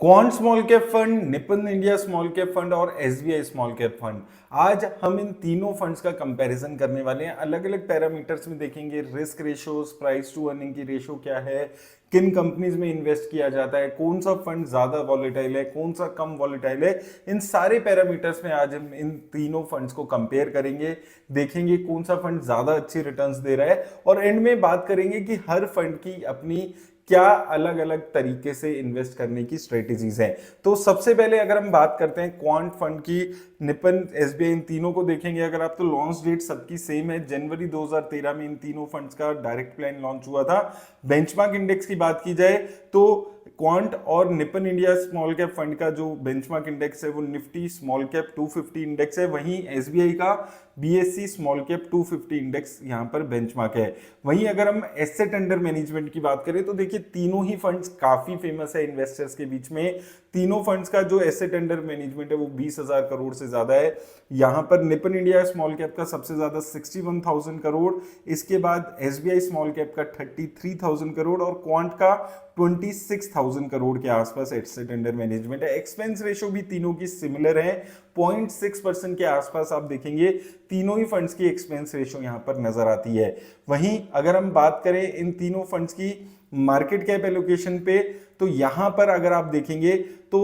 Quant small cap fund, Nippon India small cap fund और SBI small cap fund. आज हम इन तीनों funds का कंपैरिजन करने वाले हैं। अलग अलग पैरामीटर्स में देखेंगे, risk ratios, price to earning की रेशियो क्या है, किन कंपनीज में इन्वेस्ट किया जाता है, कौन सा फंड ज्यादा वॉलेटाइल है, कौन सा कम वॉलेटाइल है। इन सारे पैरामीटर्स में आज हम इन तीनों फंड्स को कंपेयर करेंगे, देखेंगे कौन सा फंड ज्यादा अच्छी रिटर्न्स दे रहा है और एंड में बात करेंगे कि हर फंड की अपनी क्या अलग अलग तरीके से इन्वेस्ट करने की स्ट्रेटेजीज हैं। तो सबसे पहले अगर हम बात करते हैं क्वांट फंड की, निपन, एसबीआई, इन तीनों को देखेंगे अगर आप, तो लॉन्च डेट सबकी सेम है। जनवरी 2013 में इन तीनों फंड्स का डायरेक्ट प्लान लॉन्च हुआ था। बेंचमार्क इंडेक्स की बात की जाए तो क्वांट और Nippon India small cap fund का जो बेंचमार्क इंडेक्स है वो निफ्टी स्मॉल कैप 250 इंडेक्स है। वहीं एसबीआई का बीएससी स्मॉल कैप 250 इंडेक्स यहां पर बेंचमार्क है। वहीं अगर हम एसेट अंडर मैनेजमेंट की बात करें तो देखिए तीनों ही फंड्स काफी फेमस है इन्वेस्टर्स के बीच में। तीनों फंड्स का जो एसेट अंडर मैनेजमेंट है वो 20,000 करोड़ से ज्यादा है। यहां पर निपन इंडिया स्मॉल कैप का सबसे ज्यादा 61,000 करोड़, इसके बाद एसबीआई स्मॉल कैप का 33,000 करोड़ और क्वांट का 26,000 करोड़ के आसपास एसेट अंडर मैनेजमेंट है। एक्सपेंस रेशियो भी तीनों की सिमिलर है, 0.6% के आसपास आप देखेंगे तीनों ही फंड्स की एक्सपेंस रेशियो यहां पर नजर आती है। वहीं अगर हम बात करें इन तीनों फंड्स की मार्केट कैप एलोकेशन पे, तो यहां पर अगर आप देखेंगे तो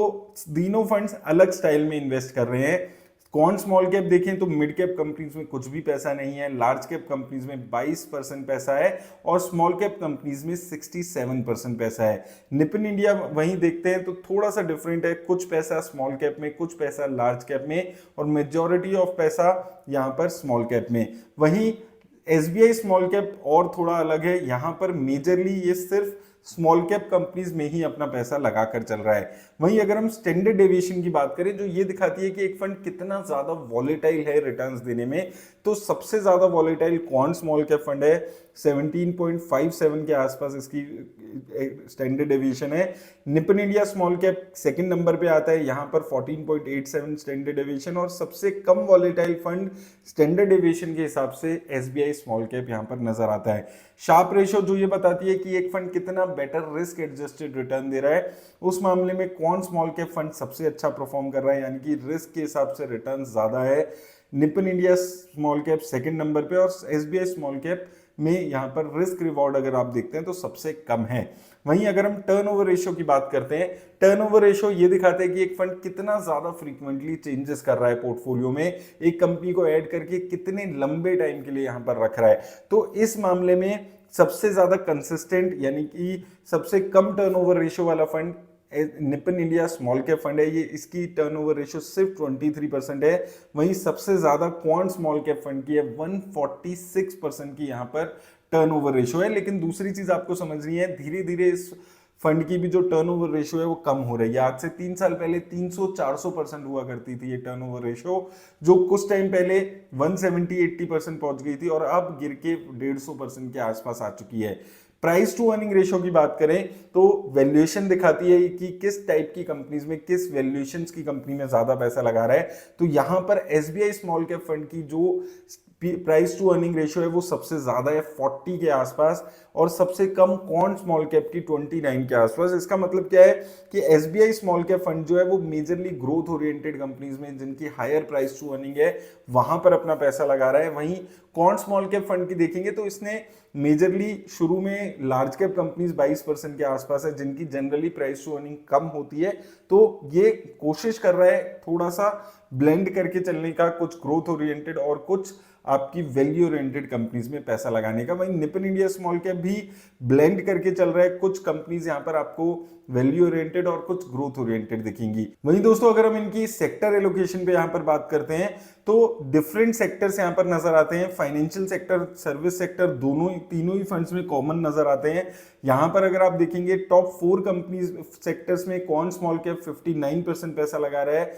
तीनों फंड्स अलग स्टाइल में इन्वेस्ट कर रहे हैं। कौन स्मॉल कैप देखें तो मिड कैप कंपनीज में कुछ भी पैसा नहीं है, लार्ज कैप कंपनीज में 22% पैसा है और स्मॉल कैप कंपनीज में 67% पैसा है। निपन इंडिया वहीं देखते हैं तो थोड़ा सा डिफरेंट है, कुछ पैसा स्मॉल कैप में, कुछ पैसा लार्ज कैप में और मेजॉरिटी ऑफ पैसा यहां पर स्मॉल कैप में। वहीं एसबीआई स्मॉल कैप और थोड़ा अलग है, यहां पर मेजरली ये सिर्फ स्मॉल कैप कंपनीज में ही अपना पैसा लगाकर चल रहा है। वहीं अगर हम स्टैंडर्ड डेविएशन की बात करें जो ये दिखाती है कि एक फंड कितना ज्यादा वॉलेटाइल है रिटर्न्स देने में, तो सबसे ज्यादा volatile quant small cap fund है। 17.57 के आसपास इसकी स्टैंडर्ड डेविएशन है। Nippon India small cap second number पे आता है, यहां पर 14.87 स्टैंडर्ड डेविएशन और सबसे कम वॉलेटाइल फंड स्टैंडर्ड डेविएशन के हिसाब से एसबीआई स्मॉल कैप यहां पर नजर आता है। शार्प रेशियो जो ये बताती है कि एक फंड कितना बेटर रिस्क एडजस्टेड रिटर्न दे रहा है, उस मामले में क्वांट स्मॉल कैप फंड सबसे अच्छा परफॉर्म कर रहा है, यानी कि रिस्क के हिसाब से रिटर्न ज्यादा है। Nippon India small cap second number पे और एसबीआई स्मॉल कैप में यहां पर रिस्क रिवॉर्ड अगर आप देखते हैं तो सबसे कम है। वहीं अगर हम टर्नओवर रेशियो की बात करते हैं, टर्नओवर रेशियो ये दिखाते हैं कि एक फंड कितना ज्यादा फ्रीक्वेंटली चेंजेस कर रहा है पोर्टफोलियो में, एक कंपनी को ऐड करके कितने लंबे टाइम के लिए यहां पर रख रहा है। तो इस मामले में सबसे ज्यादा कंसिस्टेंट यानी कि सबसे कम टर्नओवर रेशियो वाला fund Nippon India small cap fund है। ये इसकी टर्नओवर रेशियो सिर्फ 23% है। वहीं सबसे ज्यादा क्वांट स्मॉल कैप फंड की है, 146% की यहाँ पर टर्नओवर रेशियो है। लेकिन दूसरी चीज आपको समझनी है, धीरे धीरे इस फंड की भी जो टर्नओवर रेशियो है वो कम हो रही है। आज से 3 साल पहले 300-400% हुआ करती थी ये टर्नओवर रेशियो, जो कुछ टाइम पहले 170-80% पहुंच गई थी और अब गिर के 150% के आसपास आ चुकी है। प्राइस टू अर्निंग रेशियो की बात करें तो वैल्यूएशन दिखाती है कि किस टाइप की कंपनीज में, किस वैल्यूएशंस की कंपनी में ज्यादा पैसा लगा रहा है। तो यहां पर एसबीआई स्मॉल कैप फंड की जो प्राइस टू अर्निंग रेशियो है वो सबसे ज्यादा है 40 के आसपास और सबसे कम क्वांट स्मॉल कैप की 29 के आसपास। इसका मतलब क्या है कि एसबीआई स्मॉल कैप फंड जो है वो मेजरली ग्रोथ ओरिएंटेड कंपनीज में जिनकी हायर प्राइस टू अर्निंग है वहां पर अपना पैसा लगा रहा है। वहीं क्वांट स्मॉल कैप फंड की देखेंगे तो इसने मेजरली शुरू में लार्ज कैप कंपनीज 22% के आसपास है जिनकी जनरली प्राइस टू अर्निंग कम होती है। तो ये कोशिश कर रहा है थोड़ा सा ब्लेंड करके चलने का, कुछ ग्रोथ ओरिएंटेड और कुछ आपकी वैल्यू ओरिएंटेड कंपनीज में पैसा लगाने का। वहीं निपन इंडिया स्मॉल कैप भी ब्लेंड करके चल रहा है, कुछ कंपनीज यहां पर आपको वैल्यू ओरिएंटेड और कुछ ग्रोथ ओरिएंटेड दिखेंगी। वहीं दोस्तों अगर हम इनकी सेक्टर एलोकेशन पे यहां पर बात करते हैं तो डिफरेंट सेक्टर्स यहां पर नजर आते हैं। फाइनेंशियल सेक्टर, सर्विस सेक्टर, दोनों तीनों ही फंड्स में कॉमन नजर आते हैं। यहां पर अगर आप देखेंगे टॉप 4 कंपनीज सेक्टर्स में क्वांट स्मॉल कैप 59% पैसा लगा रहा है,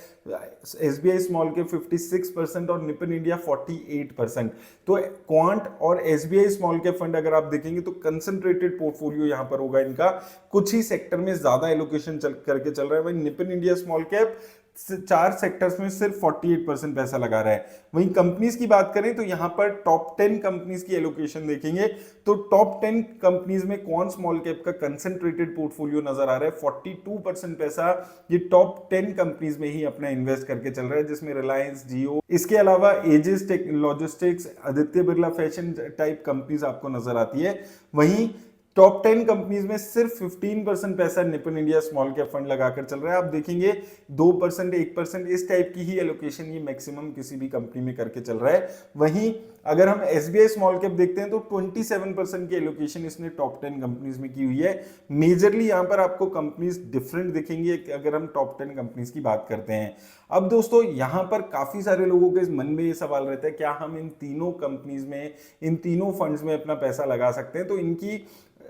एसबीआई स्मॉल कैप 56% और निपन इंडिया 48%। तो क्वांट और एसबीआई स्मॉल कैप फंड अगर आप देखेंगे तो कंसंट्रेटेड पोर्टफोलियो यहां पर होगा इनका, कुछ ही सेक्टर में ज्यादा एलोकेशन करके चल रहा है। वहीं निपन इंडिया स्मॉल कैप चार सेक्टर्स में सिर्फ 48% पैसा लगा रहा है। वहीं कंपनीज की बात करें तो यहाँ पर टॉप 10 कंपनीज की एलोकेशन देखेंगे तो टॉप 10 कंपनीज में कौन स्मॉल कैप का कंसंट्रेटेड पोर्टफोलियो नजर आ रहा है। 42% पैसा ये टॉप 10 कंपनीज में ही अपना इन्वेस्ट करके चल रहा है, जिसमें रिलायंस, जियो, इसके अलावा Aegis logistics, Aditya Birla fashion type companies आपको नजर आती है। वहीं टॉप 10 कंपनीज में सिर्फ 15% पैसा Nippon India small cap fund लगाकर चल रहा है। आप देखेंगे 2%, 1% इस टाइप की ही एलोकेशन ये मैक्सिमम किसी भी कंपनी में करके चल रहा है। वहीं अगर हम एसबीआई स्मॉल कैप देखते हैं तो 27% की एलोकेशन इसने टॉप 10 कंपनीज में की हुई है। मेजरली यहां पर आपको कंपनीज डिफरेंट दिखेंगी अगर हम टॉप 10 कंपनीज की बात करते हैं। अब दोस्तों यहां पर काफी सारे लोगों के मन में ये सवाल रहता है क्या हम इन तीनों कंपनीज में, इन तीनों फंड्स में अपना पैसा लगा सकते हैं। तो इनकी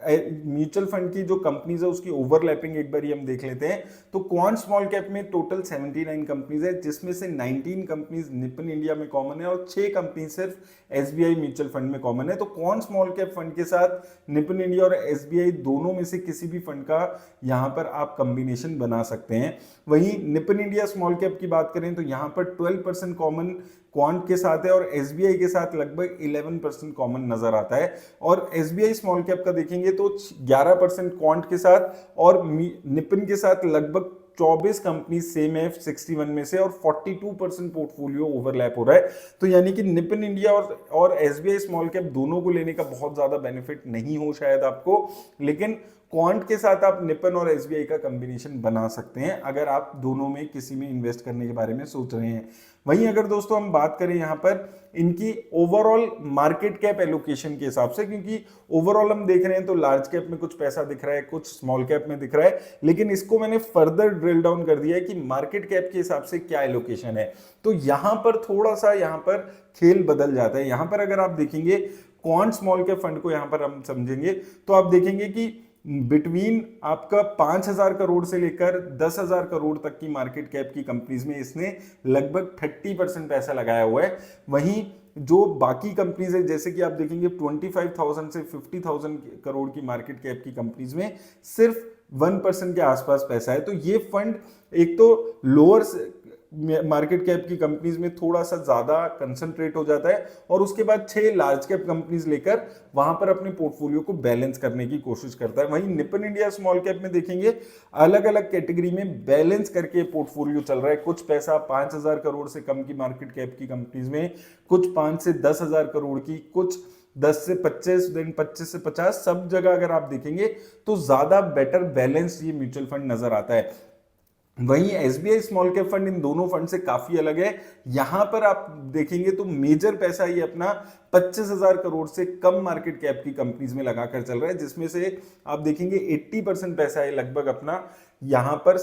म्यूचुअल फंड की जो कंपनीज है उसकी ओवरलैपिंग एक बार हम देख लेते हैं। तो क्वांट स्मॉल कैप में टोटल 79 कंपनीज है, जिसमें से 19 कंपनीज निपन इंडिया में कॉमन है और 6 कंपनी सिर्फ एसबीआई म्यूचुअल फंड में कॉमन है। तो क्वांट स्मॉल कैप फंड के साथ निपन इंडिया और एसबीआई दोनों में से किसी भी फंड का यहां पर आप कॉम्बिनेशन बना सकते हैं। वहीं निपन इंडिया स्मॉल कैप की बात करें तो यहां पर 12% कॉमन क्वांट के साथ है और एसबीआई के साथ लगभग 11% कॉमन नजर आता है। और एसबीआई स्मॉल कैप का देखेंगे तो 11% क्वांट के साथ और निपन के साथ लगभग 24 कंपनी सेम है 61 में से और 42% पोर्टफोलियो ओवरलैप हो रहा है। तो यानी कि निपन इंडिया और एसबीआई स्मॉल कैप दोनों को लेने का बहुत ज्यादा बेनिफिट नहीं हो शायद आपको, लेकिन क्वांट के साथ आप निपन और एसबीआई का कॉम्बिनेशन बना सकते हैं अगर आप दोनों में किसी में इन्वेस्ट करने के बारे में सोच रहे हैं। वहीं अगर दोस्तों हम बात करें यहाँ पर इनकी ओवरऑल मार्केट कैप एलोकेशन के हिसाब से, क्योंकि ओवरऑल हम देख रहे हैं तो लार्ज कैप में कुछ पैसा दिख रहा है, कुछ स्मॉल कैप में दिख रहा है, लेकिन इसको मैंने फर्दर ड्रिल डाउन कर दिया है कि मार्केट कैप के हिसाब से क्या एलोकेशन है। तो यहां पर थोड़ा सा यहां पर खेल बदल जाता है। यहां पर अगर आप देखेंगे क्वांट स्मॉल कैप फंड को यहां पर हम समझेंगे तो आप देखेंगे कि बिटवीन आपका 5,000 करोड़ से लेकर 10,000 करोड़ तक की मार्केट कैप की कंपनीज में इसने लगभग 30% पैसा लगाया हुआ है। वहीं जो बाकी कंपनीज है जैसे कि आप देखेंगे 25,000 से 50,000 करोड़ की मार्केट कैप की कंपनीज में सिर्फ 1% के आसपास पैसा है। तो ये फंड एक तो लोअर मार्केट कैप की कंपनीज में थोड़ा सा ज्यादा कंसंट्रेट हो जाता है और उसके बाद 6 लार्ज कैप कंपनीज लेकर वहां पर अपने पोर्टफोलियो को बैलेंस करने की कोशिश करता है। वहीं निपन इंडिया स्मॉल कैप में देखेंगे अलग अलग कैटेगरी में बैलेंस करके पोर्टफोलियो चल रहा है। कुछ पैसा 5,000 करोड़ से कम की मार्केट कैप की कंपनीज में, कुछ 5 से 10,000 करोड़ की, कुछ 10 से 25, देन 25 से 50, सब जगह अगर आप देखेंगे तो ज्यादा बेटर बैलेंस ये म्यूचुअल फंड नजर आता है। वहीं SBI small cap fund in दोनों फंड से काफी अलग है। यहां पर आप देखेंगे तो मेजर पैसा ये अपना 25,000 करोड़ से कम मार्केट कैप की कंपनीज में लगाकर चल रहा है, जिसमें से आप देखेंगे 80% पैसा है लगभग अपना यहां पर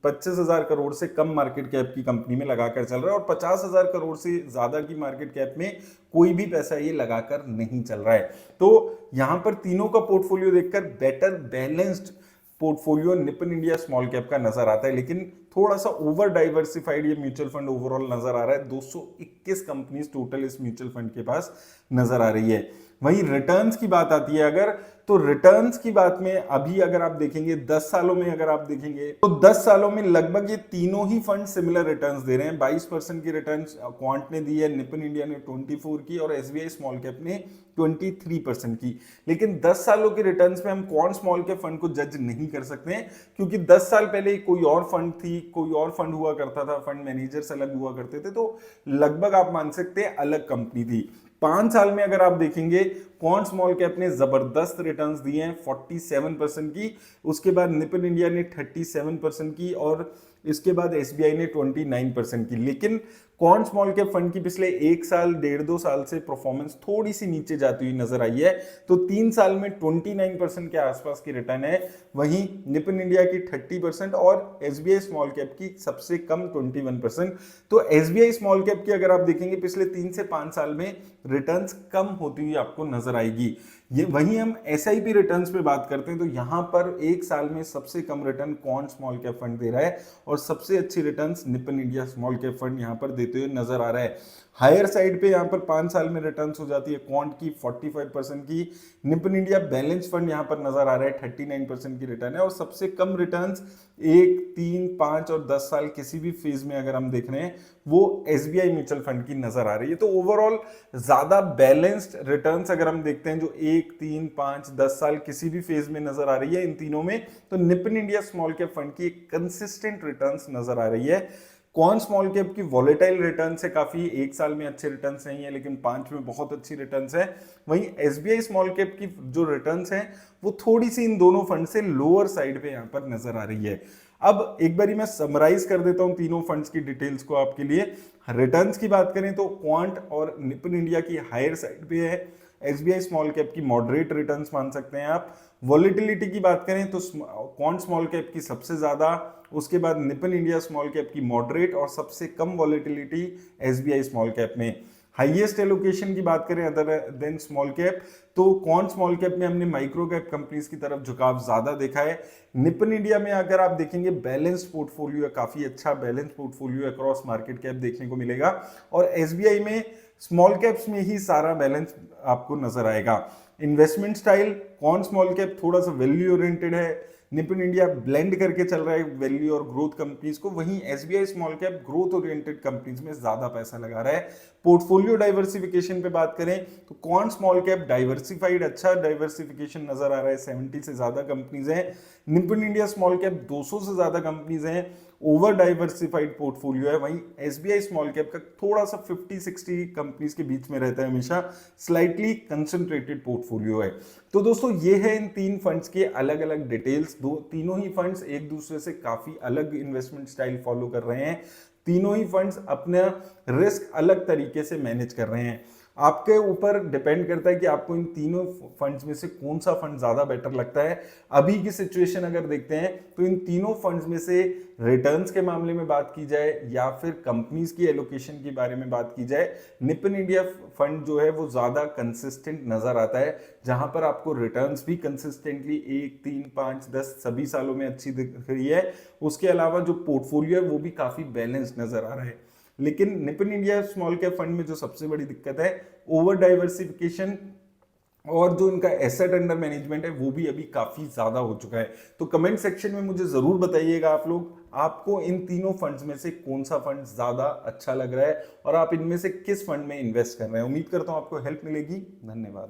25,000 करोड़ से कम मार्केट कैप की कंपनी में लगाकर चल रहा है और 50,000 करोड़ से ज्यादा की मार्केट कैप में कोई भी पैसा ये लगाकर नहीं चल रहा है। तो यहां पर तीनों का पोर्टफोलियो देखकर better balanced portfolio Nippon India small cap का नजर आता है, लेकिन थोड़ा सा ओवर डाइवर्सिफाइड ये म्यूचुअल फंड ओवरऑल नजर आ रहा है। 221 कंपनीज टोटल इस म्यूचुअल फंड के पास नजर आ रही है। वहीं रिटर्न्स की बात आती है अगर, तो रिटर्न्स की बात में अभी अगर आप देखेंगे 10 सालों में अगर आप देखेंगे तो 10 सालों में लगभग ये तीनों ही फंड सिमिलर रिटर्न्स दे रहे हैं। 22% की रिटर्न्स क्वांट ने दी है, निपन इंडिया ने 24 की और एसबीआई स्मॉल कैप ने 23% की। लेकिन 10 सालों के रिटर्न्स में हम क्वांट स्मॉल कैप फंड को जज नहीं कर सकते हैं, क्योंकि 10 साल पहले कोई और फंड थी, कोई और फंड हुआ करता था, फंड मैनेजर्स अलग हुआ करते थे, तो लगभग आप मान सकते हैं अलग कंपनी थी। 5 साल में अगर आप देखेंगे क्वांट स्मॉल कैप ने जबरदस्त रिटर्न्स दिए हैं 47% की, उसके बाद निपन इंडिया ने 37% की और इसके बाद एसबीआई ने 29% की। लेकिन क्वांट स्मॉल कैप फंड की पिछले 1 साल 1.5-2 साल से परफॉर्मेंस थोड़ी सी नीचे जाती हुई नजर आई है। तो 3 साल में 29% के आसपास की रिटर्न है, वहीं निपन इंडिया की 30% और एसबीआई स्मॉल कैप की सबसे कम 21%। तो एसबीआई स्मॉल कैप की अगर आप देखेंगे पिछले 3 से 5 साल में रिटर्न्स कम होती हुई आपको नजर आएगी। ये वहीं हम एसआईपी रिटर्न्स पे बात करते हैं तो यहाँ पर एक साल में सबसे कम return quant small cap fund दे रहा है और सबसे अच्छी returns Nippon India small cap fund यहाँ पर देते हुए नजर आ रहा है। हायर साइड पे यहाँ पर 5 साल में रिटर्न्स हो जाती है क्वांट की 45% की, निपन इंडिया बैलेंस फंड यहाँ पर नजर आ रहा है 39% की रिटर्न है और सबसे कम रिटर्न्स 1, 3, 5 और 10 साल किसी भी फेज में अगर हम देख रहे हैं वो एसबीआई म्यूचुअल फंड की नजर आ रही है। तो ओवरऑल ज्यादा बैलेंस्ड रिटर्न्स अगर हम देखते हैं जो 1, 3, 5, 10 साल किसी भी फेज में नजर आ रही है इन तीनों में, तो Nippon India small cap fund की एक कंसिस्टेंट रिटर्न्स नजर आ रही है। कौन स्मॉल कैप की वॉलेटाइल रिटर्न है काफी, एक साल में अच्छे रिटर्न नहीं है लेकिन 5 में बहुत अच्छी रिटर्न है। वहीं एसबीआई स्मॉल कैप की जो रिटर्न है वो थोड़ी सी इन दोनों फंड से लोअर साइड पे यहाँ पर नजर आ रही है। अब एक बारी मैं समराइज कर देता हूं तीनों फंड्स की डिटेल्स को आपके लिए। रिटर्न्स की बात करें तो क्वांट और निपन इंडिया की हायर साइड पे है, एसबीआई स्मॉल कैप की मॉडरेट रिटर्न्स मान सकते हैं आप। वॉलेटिलिटी की बात करें तो क्वांट स्मॉल कैप की सबसे ज्यादा, उसके बाद निपन इंडिया स्मॉल कैप की मॉडरेट और सबसे कम वॉलेटिलिटी एसबीआई स्मॉल कैप में। हाईएस्ट एलोकेशन की बात करें अदर देन स्मॉल कैप तो क्वांट स्मॉल कैप में हमने माइक्रो कैप कंपनीज की तरफ झुकाव ज्यादा देखा है। निपन इंडिया में अगर आप देखेंगे बैलेंस्ड पोर्टफोलियो है, काफी अच्छा balance portfolio across market cap देखने को मिलेगा और एसबीआई में स्मॉल कैप्स में ही सारा बैलेंस आपको नजर आएगा। Investment style quant small cap थोड़ा सा वैल्यू ओरिएंटेड है, निपन इंडिया ब्लेंड करके चल रहा है वैल्यू और ग्रोथ कंपनीज को, वहीं SBI small cap growth oriented companies में ज्यादा पैसा लगा रहा है। पोर्टफोलियो डाइवर्सिफिकेशन पे बात करें तो क्वांट स्मॉल कैप डाइवर्सिफाइड, अच्छा डाइवर्सिफिकेशन नजर आ रहा है, 70 से ज्यादा कंपनीज हैं। निपन इंडिया स्मॉल कैप 200 से ज्यादा कंपनीज हैं, ओवर डाइवर्सिफाइड पोर्टफोलियो है। वहीं एसबीआई स्मॉल कैप का थोड़ा सा 50-60 कंपनीज के बीच में रहता है हमेशा, स्लाइटली कंसंट्रेटेड पोर्टफोलियो है। तो दोस्तों ये है इन तीन फंड्स के अलग अलग डिटेल्स। तीनों ही फंड्स एक दूसरे से काफी अलग इन्वेस्टमेंट स्टाइल फॉलो कर रहे हैं, तीनों ही फंड्स अपना रिस्क अलग तरीके से मैनेज कर रहे हैं। आपके ऊपर डिपेंड करता है कि आपको इन तीनों फंड्स में से कौन सा फंड ज्यादा बेटर लगता है। अभी की सिचुएशन अगर देखते हैं तो इन तीनों फंड्स में से रिटर्न्स के मामले में बात की जाए या फिर कंपनीज की एलोकेशन के बारे में बात की जाए, निपन इंडिया फंड जो है वो ज्यादा कंसिस्टेंट नजर आता है, जहां पर आपको रिटर्न्स भी कंसिस्टेंटली 1, 3, 5, 10 सभी सालों में अच्छी दिख रही है। उसके अलावा जो पोर्टफोलियो है वो भी काफी बैलेंस्ड नजर आ रहा है। लेकिन Nippon India small cap fund में जो सबसे बड़ी दिक्कत है ओवर डाइवर्सिफिकेशन और जो इनका एसेट अंडर मैनेजमेंट है वो भी अभी काफी ज्यादा हो चुका है। तो कमेंट सेक्शन में मुझे जरूर बताइएगा आप लोग, आपको इन तीनों फंड्स में से कौन सा फंड ज्यादा अच्छा लग रहा है और आप इनमें से किस फंड में इन्वेस्ट कर रहे हैं। उम्मीद करता हूं आपको हेल्प मिलेगी। धन्यवाद।